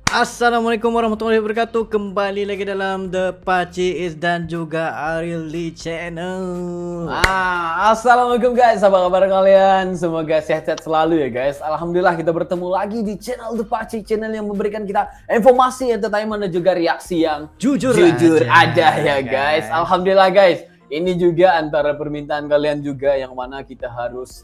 Assalamualaikum warahmatullahi wabarakatuh. Kembali lagi dalam The Pacis dan juga Ariel Lee Channel. Assalamualaikum guys, apa kabar kalian? Semoga sehat-sehat selalu ya guys. Alhamdulillah kita bertemu lagi di channel The Pacis, channel yang memberikan kita informasi, entertainment dan juga reaksi yang Jujur aja ya guys. Alhamdulillah guys. Ini juga antara permintaan kalian juga yang mana kita harus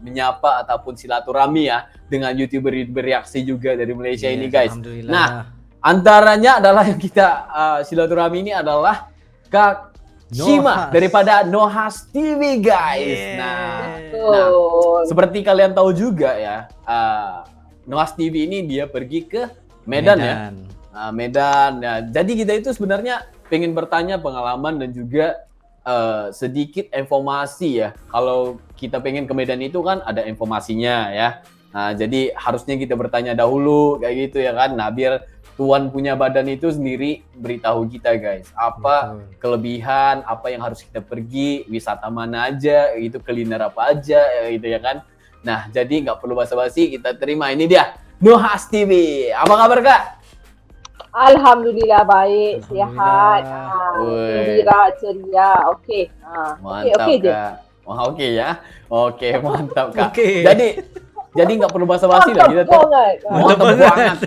menyapa ataupun silaturahmi ya dengan YouTuber bereaksi juga dari Malaysia ini guys. Nah, antaranya adalah yang kita silaturahmi ini adalah Kak Shima daripada Nohas TV guys. Nah, seperti kalian tahu juga ya, Nohas TV ini dia pergi ke Medan. Ya. Medan. Nah, jadi kita itu sebenarnya pengen bertanya pengalaman dan juga sedikit informasi ya. Kalau kita pengen ke Medan itu kan ada informasinya ya. Nah, jadi harusnya kita bertanya dahulu kayak gitu ya kan. Nah, biar tuan punya badan itu sendiri beritahu kita guys. Apa kelebihan, apa yang harus kita pergi, wisata mana aja, itu kuliner apa aja gitu ya kan. Nah, jadi nggak perlu basa-basi, kita terima. Ini dia Nohas TV. Apa kabar Kak? Alhamdulillah baik, sihat, gembira, ceria, okey. Mantap okay, Kak. Wah oke ya, oke mantap Kak. Jadi nggak perlu basa-basi lah kita mantap banget.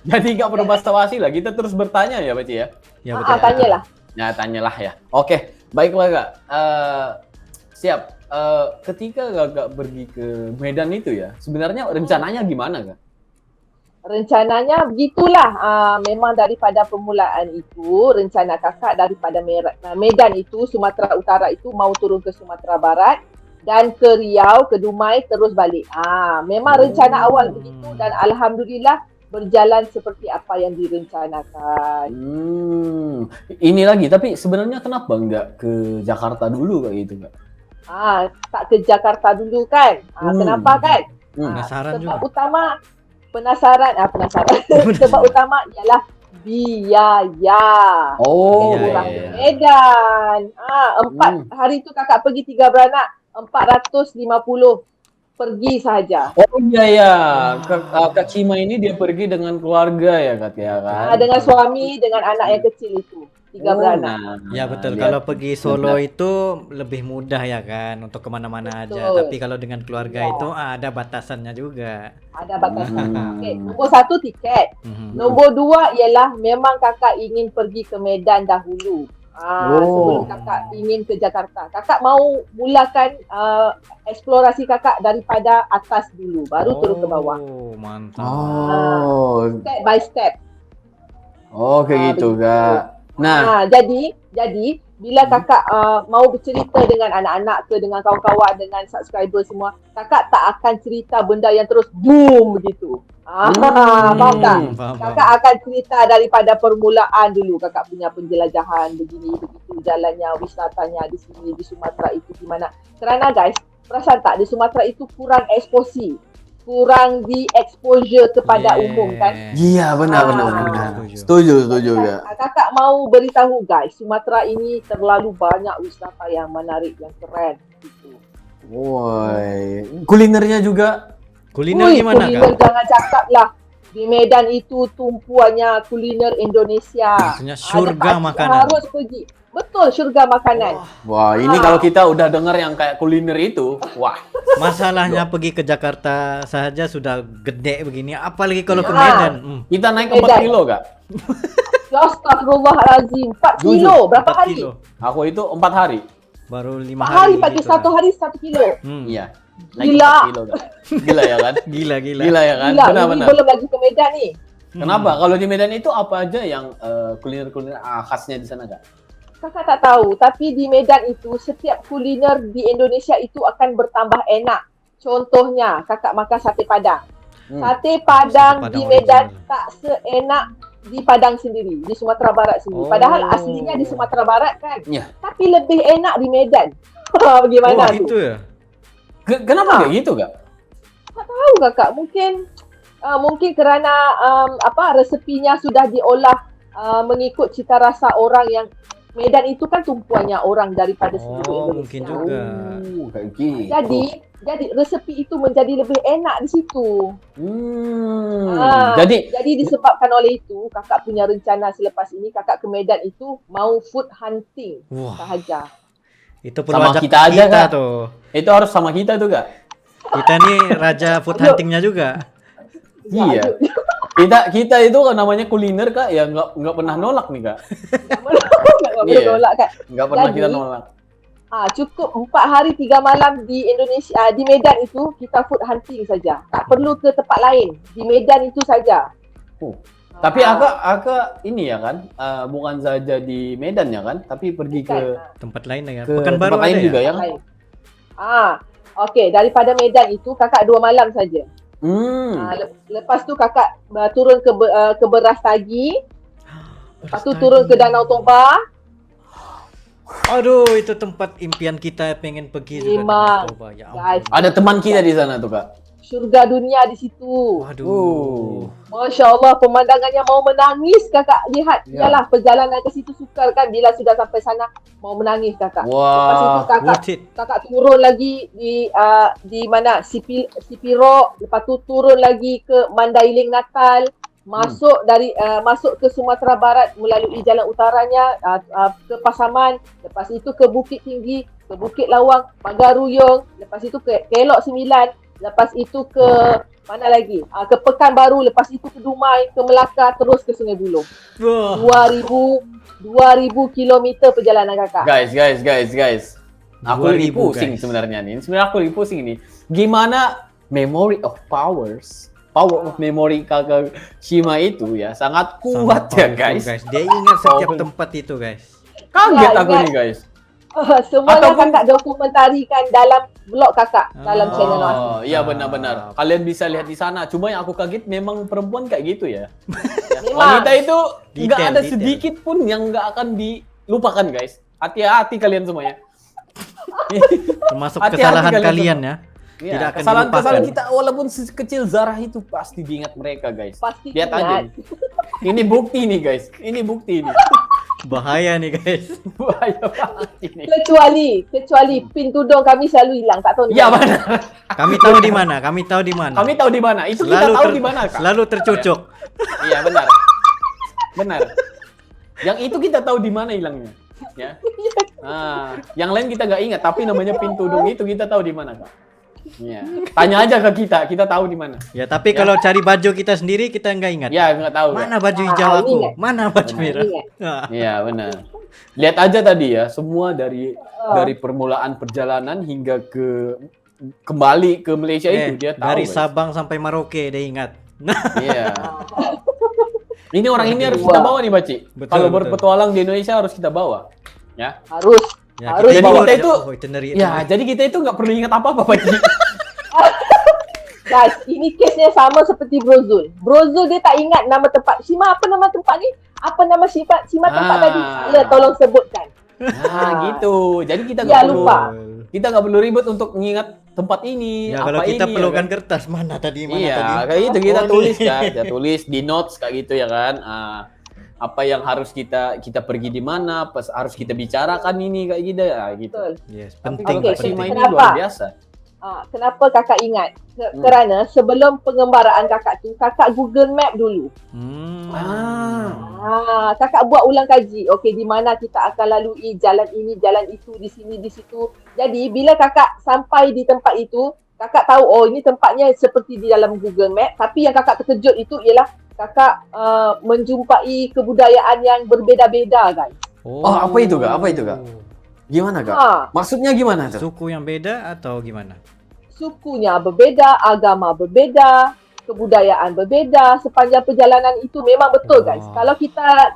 Jadi nggak perlu basa-basi lah, kita terus bertanya ya Baci ya. Ya betul. Tanyalah. Ya tanyalah ya. Oke, baiklah Kak. Siap. Ketika Kakak pergi ke Medan itu ya, sebenarnya rencananya gimana Kak? Rencananya begitulah, memang daripada permulaan itu, rencana kakak daripada Medan itu, Sumatera Utara itu mau turun ke Sumatera Barat dan ke Riau, ke Dumai, terus balik. Memang rencana awal begitu dan Alhamdulillah berjalan seperti apa yang direncanakan. Ini lagi, tapi sebenarnya kenapa nggak ke Jakarta dulu kayak gitu Kak? Tak ke Jakarta dulu kan? Kenapa kan? Penasaran sebab juga. utama penasaran. Sebab utama ialah biaya. Kurang ke Medan. 4 hari tu kakak pergi 3 beranak, 450 pergi sahaja. Oh iya. Kak Shima ini dia pergi dengan keluarga ya Kak ya kan? Dengan suami, dengan anak yang kecil itu. 3 beranak. Ya betul, kalau pergi Solo itu lebih mudah ya kan, untuk kemana-mana aja. Tapi kalau dengan keluarga itu ada batasannya juga. Ada batasan. Nombor 1 tiket. Nombor 2 ialah memang kakak ingin pergi ke Medan dahulu. Sebelum kakak ingin ke Jakarta. Kakak mau mulakan eksplorasi kakak daripada atas dulu, baru turun ke bawah. Mantap. Step by step. Kayak gitu Kak. Nah, jadi bila kakak mau bercerita dengan anak-anak ke dengan kawan-kawan, dengan subscriber semua, kakak tak akan cerita benda yang terus boom begitu. Faham tak? Kakak akan cerita daripada permulaan dulu, kakak punya penjelajahan begini begitu, jalannya, wisatanya di sini, di Sumatera itu di mana. Kerana guys, perasan tak di Sumatera itu kurang eksposi, kurang di exposure kepada umum kan? Iya benar. Setuju Kak. Kakak mau beritahu guys, Sumatera ini terlalu banyak wisata yang menarik, yang keren gitu. Kulinernya juga. Kuliner gimana kuliner Kak? Jangan cakap lah. Di Medan itu tumpuannya kuliner Indonesia. Maksudnya surga makanan. Harus pergi. Betul, surga makanan. Wah, ini kalau kita udah dengar yang kayak kuliner itu, wah. Masalahnya pergi ke Jakarta saja sudah gede begini, apalagi kalau ke Medan. Kita naik 4 kilo Kak. Astagfirullahaladzim, 4 kilo, berapa hari? Aku itu 4 hari. Baru 5 4 hari. hari pagi, 1 hari 1 kilo. Iya. Gila. 4 kilo Kak. Gila ya kan? Gila. Gila ya kan? Gila, Benar. ini belum lagi ke Medan nih. Kenapa? Kalau di Medan itu apa aja yang kuliner khasnya di sana Kak? Kakak tak tahu, tapi di Medan itu setiap kuliner di Indonesia itu akan bertambah enak. Contohnya, kakak makan sate Padang. Sate Padang di Medan tak seenak di Padang sendiri, di Sumatera Barat sendiri. Padahal aslinya di Sumatera Barat kan. Tapi lebih enak di Medan. Bagaimana tu? Itu ya? Kenapa kayak gitu Kak? Tak tahu kakak, mungkin kerana resepinya sudah diolah mengikut cita rasa orang yang Medan itu kan tumpuannya orang daripada Oh, seluruh mungkin Indonesia. juga. Kayak gitu. Jadi resepi itu menjadi lebih enak di situ. Jadi Jadi disebabkan oleh itu, kakak punya rencana selepas ini kakak ke Medan itu mau food hunting Wah, sahaja. itu perlu Sama ajak kita aja, kita Kak. tuh. itu harus sama kita tuh, Kak. Kita nih raja food Ayo. huntingnya juga. Iya. Kita itu kan namanya kuliner, Kak, ya nggak pernah nolak nih, Kak. Nggak boleh Iya. tolak kan. Nggak pernah Jadi, kita nolak. Cukup 4 hari 3 malam di Indonesia, di Medan itu kita food hunting saja. Tak perlu ke tempat lain. Di Medan itu saja. Tapi Aka ini ya kan, bukan saja di Medan ya kan, tapi pergi ke Tempat lain ya. ke Pekanbaru tempat lain ada juga ya? ya kan? lain. Okey, daripada Medan itu kakak 2 malam saja. Lepas tu kakak turun ke Berastagi. Lepas tu turun ke Danau Toba. Aduh, itu tempat impian kita pengen pergi juga. Memang, Danau Toba. Ya guys. ampun. Ada teman kita di sana tuh, Kak. Syurga dunia di situ. Waduh. Masya Allah, pemandangannya mau menangis kakak lihat. Ya. Yalah, perjalanan ke situ sukar kan. Bila sudah sampai sana, mau menangis kakak. Lepas itu Wah, Worth it. kakak turun lagi di mana? Sipiro. Lepas tu turun lagi ke Mandailing Natal. Masuk masuk ke Sumatera Barat melalui jalan utaranya ke Pasaman. Lepas itu ke Bukit Tinggi, ke Bukit Lawang, Pagar Ruyong. Lepas itu ke Kelok 9. Lepas itu ke mana lagi? Ke Pekanbaru, lepas itu ke Dumai, ke Melaka, terus ke Sungai Buloh. Wah. 2000 kilometer perjalanan kakak. guys. Aku lagi 2000, pusing guys. sebenarnya nih. Sebenarnya aku lagi pusing nih. Gimana memory of power of memory kakak Shima itu ya sangat kuat Sangat ya powerful, guys. Dia ingat setiap Powerful. tempat itu, guys. Kaget Ya, aku ingat. nih guys. Semuanya Ataupun- kakak dokumentarikan dalam vlog kakak, dalam channel aku. Oh, iya benar-benar. Kalian bisa lihat di sana. Cuma yang aku kaget memang perempuan kayak gitu ya. Memang. Wanita itu nggak Detail, ada detail. sedikit pun yang nggak akan dilupakan guys. Hati-hati kalian semuanya. Termasuk Hati-hati kesalahan kalian kalian ya. Iya, Tidak akan kesalahan-kesalahan dilupakan. kita walaupun sekecil zarah itu pasti diingat mereka guys. Pasti Lihat aja ingat. nih. Ini bukti nih guys. Ini bukti nih. Bahaya nih, guys. Bahaya banget ini. Kecuali pin tudung kami selalu hilang, tak tahu di Iya mana. benar. Kami tahu di mana. Kami tahu di mana. Kami tahu di mana. Itu kita tahu di mana kak. Selalu tercucuk. Iya benar. Benar. Yang itu kita tahu di mana hilangnya. Ya. Yang lain kita nggak ingat, tapi namanya pintu tudung itu kita tahu di mana kak. Iya. Tanya aja ke kita tahu di mana. Ya, tapi kalau cari baju kita sendiri kita nggak ingat. Ya nggak tahu. Kak. Mana baju hijau ini aku? ingat. Mana baju Benar. merah? Ingat. Ah. Iya benar. Lihat aja tadi ya, semua dari permulaan perjalanan hingga kembali ke Malaysia itu dia tahu. dari guys. Sabang sampai Merauke dia ingat. Iya. Ini orang ini harus kita bawa nih, Baci. Betul, Kalau betul. berpetualang di Indonesia harus kita bawa. Ya. Harus. Ya, Harus Jadi bawa. kita itu, itinerary. ya, jadi kita itu nggak perlu ingat apa-apa, Baci. Guys, ini case-nya sama seperti Brozul. Brozul dia tak ingat nama tempat. Shima, apa nama tempat ni? Apa nama Shima tempat tadi? Saya tolong sebutkan. Gitu. Jadi kita Ya, nggak perlu lupa. kita nggak perlu ribet untuk mengingat tempat ini. Ya, kalau apa kita ini, perlukan ya kan? kertas mana tadi mana Iya, tadi. kayak gitu kita Oh, tulis nih. kan, kita tulis di notes kayak gitu ya kan. Apa yang harus kita pergi di mana, harus kita bicarakan ini kayak gitu ya gitu. Betul. Yes, Tapi penting, kalau Oke, Kak Shima penting. ini Kenapa? luar biasa. Kenapa kakak ingat? Kerana sebelum pengembaraan kakak tu, kakak Google Map dulu. Kakak buat ulang kaji. Okey, di mana kita akan lalui jalan ini, jalan itu, di sini, di situ. Jadi, bila kakak sampai di tempat itu, kakak tahu, oh ini tempatnya seperti di dalam Google Map. Tapi yang kakak terkejut itu ialah kakak menjumpai kebudayaan yang berbeza-beza, guys. Oh, apa itu, Kak? Apa itu, Kak? Gimana, Kak? Maksudnya gimana tuh? Suku yang beda atau gimana? Sukunya berbeza, agama berbeza, kebudayaan berbeza. Sepanjang perjalanan itu memang betul, guys. Oh. Kalau kita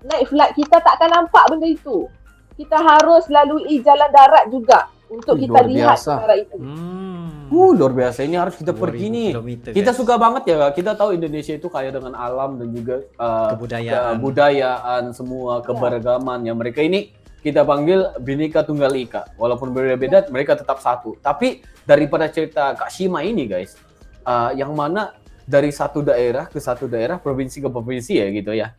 naik flight, kita tak akan nampak benda itu. Kita harus lalui jalan darat juga untuk kita Luar lihat biasa. perkara itu. Luar biasa. Ini harus kita 2000 pergi nih. kilometer, Kita guys. suka banget ya, Kak. Kita tahu Indonesia itu kaya dengan alam dan juga kebudayaan, semua keberagaman yang mereka ini kita panggil Bhinneka Tunggal Ika. Walaupun berbeda-beda, mereka tetap satu. Tapi daripada cerita Kak Shima ini, guys, yang mana dari satu daerah ke satu daerah, provinsi ke provinsi ya gitu ya.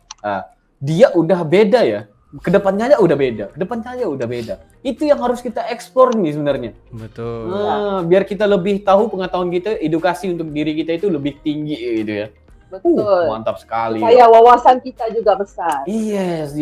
Dia udah beda ya. kedepannya aja udah beda. Itu yang harus kita eksplor nih sebenarnya. Betul. Biar kita lebih tahu pengetahuan kita, edukasi untuk diri kita itu lebih tinggi gitu ya. Betul. Mantap sekali. Supaya wawasan kita juga besar. Yes.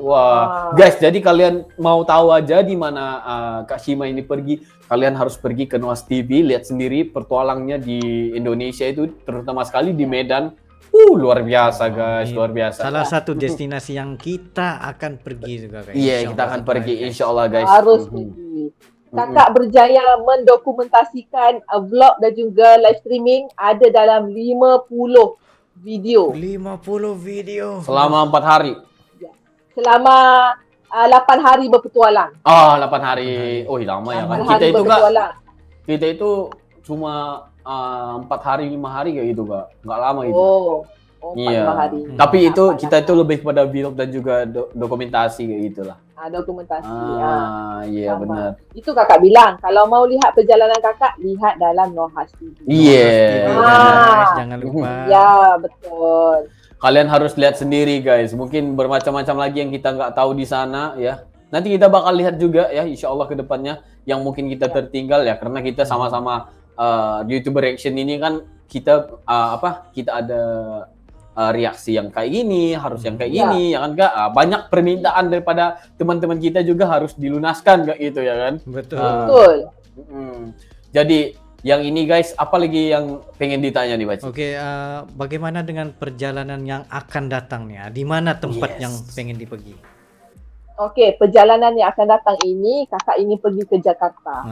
Wah, guys, jadi kalian mau tahu aja di mana Kak Shima ini pergi, kalian harus pergi ke Noas TV, lihat sendiri petualangnya di Indonesia itu, terutama sekali di Medan. Luar biasa guys, luar biasa. Salah satu destinasi yang kita akan pergi juga guys. Iya, kita akan pergi insya Allah guys. Harus pergi. Kakak berjaya mendokumentasikan vlog dan juga live streaming ada dalam 50 video. 50 video. Selama 4 hari. Selama 8 hari berpetualang. 8 hari. Oh, lama ya 8 kan. hari berpetualang. Kita itu cuma 4 hari 5 hari kayak gitu Kak. Nggak lama itu. 4 iya. 5 hari. Tapi itu kita itu lebih kepada vlog dan juga dokumentasi kayak gitulah. Dokumentasi. Iya benar. Itu kakak bilang, kalau mau lihat perjalanan kakak, lihat dalam Nohas TV. Iya. Guys, jangan lupa. Ya, betul. Kalian harus lihat sendiri guys. Mungkin bermacam-macam lagi yang kita nggak tahu di sana ya. Nanti kita bakal lihat juga ya, insya Allah ke depannya yang mungkin kita tertinggal ya, karena kita sama-sama YouTuber Reaction ini kan kita kita ada reaksi yang kayak gini, harus yang kayak gini, ya kan Kak? Banyak permintaan daripada teman-teman kita juga harus dilunaskan kayak gitu ya kan? Betul. Jadi yang ini guys, apa lagi yang pengen ditanya nih Baci? Oke, bagaimana dengan perjalanan yang akan datang nih? Di mana tempat yang pengen dipergi? Oke, perjalanan yang akan datang ini, kakak ingin pergi ke Jakarta.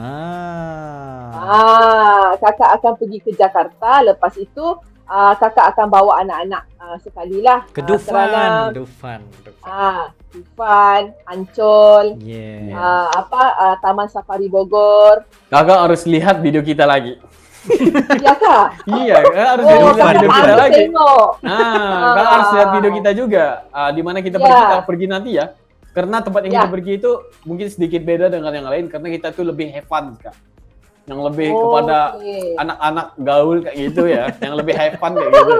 Kakak akan pergi ke Jakarta. Lepas itu, kakak akan bawa anak-anak sekalilah. Ke Dufan. Dufan, Ancol. Taman Safari Bogor. Kakak harus lihat video kita lagi. Iya Kak? Iya, harus lihat video kita lagi. Kakak harus lihat video kita juga. Di mana kita pergi nanti ya. Karena tempat yang kita pergi itu mungkin sedikit beda dengan yang lain karena kita tuh lebih have fun Kak. Yang lebih kepada anak-anak gaul kayak gitu ya, yang lebih have fun kayak gitu.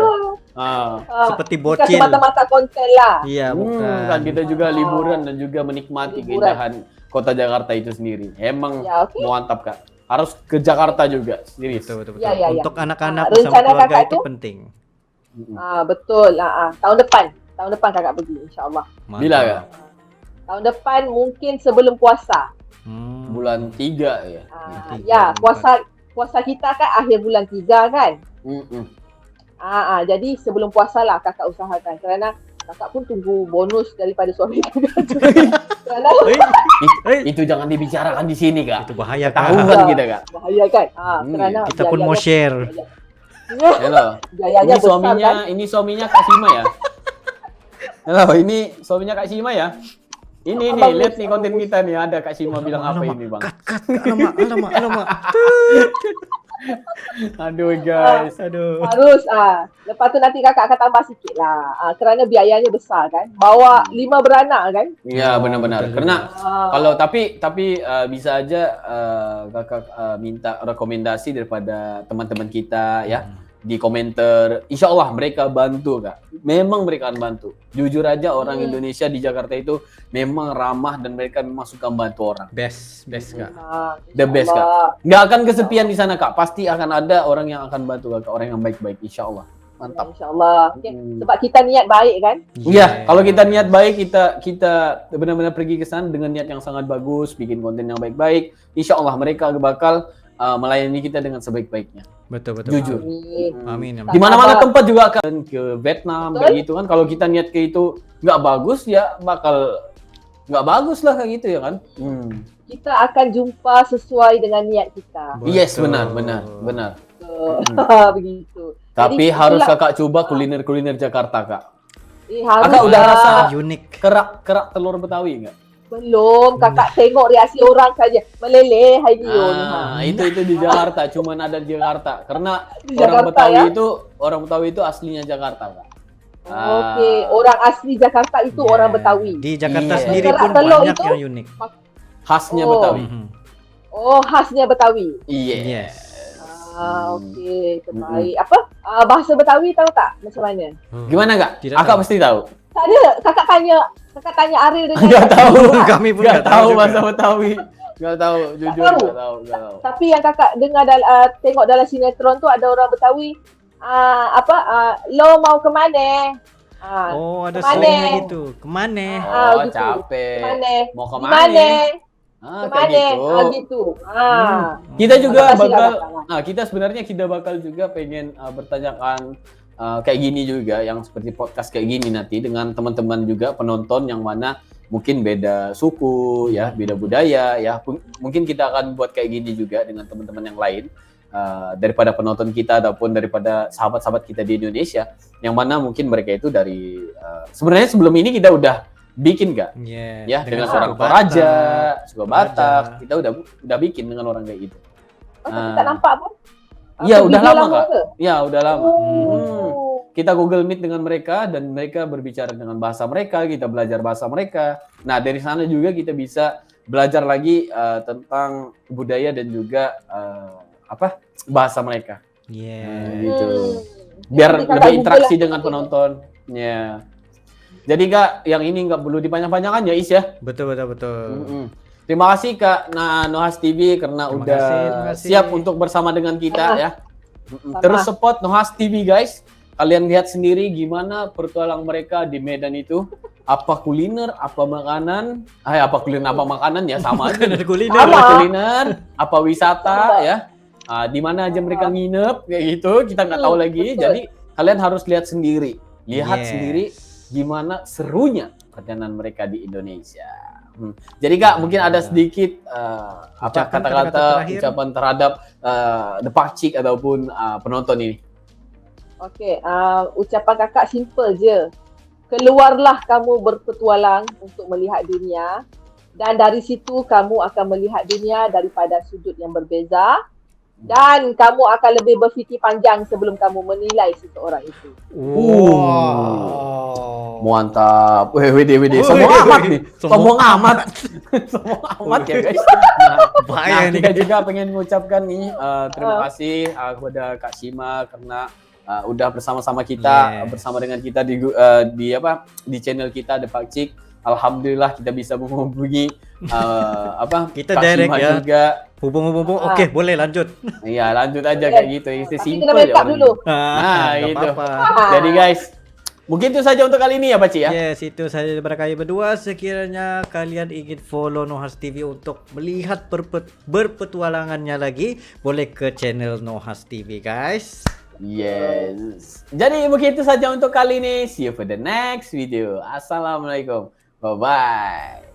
Seperti bocil. Bukan semata-mata konten lah. Iya, bukan. Kan kita juga liburan dan juga menikmati keindahan kota Jakarta itu sendiri. Emang mantap Kak. Harus ke Jakarta juga sendiri. Betul. Ya. Untuk anak-anak bersama keluarga itu penting. Betul. Tahun depan kakak pergi insya-Allah. Bila Kak? Tahun depan mungkin sebelum puasa. Bulan 3 ya. Ya, puasa kita kan akhir bulan 3 kan? Jadi sebelum puasa lah kakak usahakan. Kerana kakak pun tunggu bonus daripada suami kakak. Itu jangan dibicarakan di sini Kak. Itu bahaya Kak. Tahuan kita Kak. Bahaya kan? Kerana kita pun mau share. Halo. Ini suaminya Kak Shima ya. Halo, ini suaminya Kak Shima ya. Ini nih, lihat nih konten kita nih, ada Kak Shima bilang apa ini Bang. Cut, alamak. Aduh guys, Harus, lepas tu nanti kakak akan tambah sikit lah. Kerana biayanya besar kan. Bawa 5 beranak kan. Iya benar-benar. Karena kalau tapi bisa aja kakak minta rekomendasi daripada teman-teman kita ya. Di komentar, insya Allah mereka bantu Kak. Memang mereka akan bantu. Jujur aja orang Indonesia di Jakarta itu memang ramah dan mereka memang suka bantu orang. Best Kak. The best Kak. Nggak akan kesepian di sana Kak. Pasti akan ada orang yang akan bantu Kak. Orang yang baik-baik, insya Allah. Mantap. Insya Allah. Sebab kita niat baik kan? Iya. Kalau kita niat baik, kita benar-benar pergi ke sana dengan niat yang sangat bagus, bikin konten yang baik-baik. Insya Allah mereka bakal melayani kita dengan sebaik-baiknya. Betul. Jujur. Amin. Di mana-mana tempat juga akan ke Vietnam kayak gitu kan. Kalau kita niat ke itu nggak bagus ya bakal nggak bagus lah kayak gitu ya kan. Kita akan jumpa sesuai dengan niat kita. Yes, benar. Begitu. Tapi harus kakak coba kuliner Jakarta Kak. Harus. Kakak udah rasa unik. kerak telur Betawi nggak? Belum, kakak tengok reaksi orang saja. Meleleh hari ni. Itu di Jakarta, cuman ada di Jakarta. Karena di orang Jakarta, Betawi itu aslinya Jakarta, Kak. Okey, orang asli Jakarta itu orang Betawi. Di Jakarta sendiri pun Kerak telur banyak itu yang unik. Khasnya Betawi. Khasnya Betawi. Yes. Okey, terbaik. Bahasa Betawi tahu tak macam mana? Gimana Kak? Tidak Kakak tahu. pasti tahu. Tak ada. Kakak tanya Ariel dengan Nggak tahu. Kami pun Nggak tahu juga. bahasa Betawi. Nggak tahu, jujur tahu. nggak tahu. Tapi yang kakak dengar tengok dalam sinetron tu ada orang Betawi lo mau ke mana? Oh, ada Kemana? slangnya gitu. Kemana? Oh, gitu. capek. Kemana? Mau Di kemana? mana? Kayak Kemana? gitu. Gitu. Kita juga Makasih lah, bakal, Kakak. kita sebenarnya kita bakal juga pengen bertanyakan kayak gini juga, yang seperti podcast kayak gini nanti dengan teman-teman juga penonton yang mana mungkin beda suku ya, beda budaya ya. Mungkin kita akan buat kayak gini juga dengan teman-teman yang lain daripada penonton kita ataupun daripada sahabat-sahabat kita di Indonesia, yang mana mungkin mereka itu dari sebenarnya sebelum ini kita udah bikin gak? Yeah, Ya dengan suku orang Toraja, suku Toraja. Batak, kita udah bikin dengan orang kayak gitu. Tapi tak nampak pun. Iya, Apa udah video lama, Kak. ke? Ya udah lama. Oh. Kita Google Meet dengan mereka dan mereka berbicara dengan bahasa mereka, kita belajar bahasa mereka. Nah dari sana juga kita bisa belajar lagi tentang budaya dan juga bahasa mereka. Yeah. Gitu. Biar Nanti kakak lebih Google interaksi lah. dengan penonton. Ya. Jadi Kak, yang ini nggak perlu dipanjang-panjangkan ya Is ya. Betul. Mm-mm. Terima kasih Kak Nohas TV karena Terima udah kasih. siap untuk bersama dengan kita ya. Sama. Terus support Nohas TV guys. Kalian lihat sendiri gimana petualang mereka di Medan itu. Apa kuliner, apa makanan, apa kuliner, apa makanan ya sama aja. Makanan kuliner. Apa Sama. kuliner, apa wisata ya. Di mana aja mereka nginep kayak gitu, kita nggak tahu lagi. Betul. Jadi kalian harus lihat sendiri, lihat Yes. sendiri gimana serunya perjalanan mereka di Indonesia. Jadi Kak, mungkin ada sedikit Ucapan, kata-kata kata-kata terakhir. ucapan terhadap The Pakcik ataupun penonton ini. Okey, ucapan kakak simple je. Keluarlah kamu berpetualang untuk melihat dunia, dan dari situ kamu akan melihat dunia daripada sudut yang berbeza, dan kamu akan lebih berfikir panjang sebelum kamu menilai seseorang itu. Wow. Mantap. Wede. Sombong amat nih. Sombong amat. Sombong amat ya guys. Bahaya nih. Kita juga pengen mengucapkan nih terima kasih kepada Kak Shima karena udah bersama-sama kita, Yes. bersama dengan kita di channel kita The Pakcik. Alhamdulillah kita bisa menghubungi Kita Kak direct Shima ya. juga. Hubung-hubung. Oke, boleh lanjut. Iya, lanjut aja kayak gitu. Itu Tapi simple kena make up orangnya. dulu. Nah, nggak gitu. apa-apa. Jadi guys, mungkin itu saja untuk kali ini ya Pakcik ya. Yes, itu saja daripada kami berdua. Sekiranya kalian ingin follow Nohas TV untuk melihat berpetualangannya lagi, boleh ke channel Nohas TV, guys. Yes. Jadi begitu saja untuk kali ini. See you for the next video. Assalamualaikum. Bye-bye.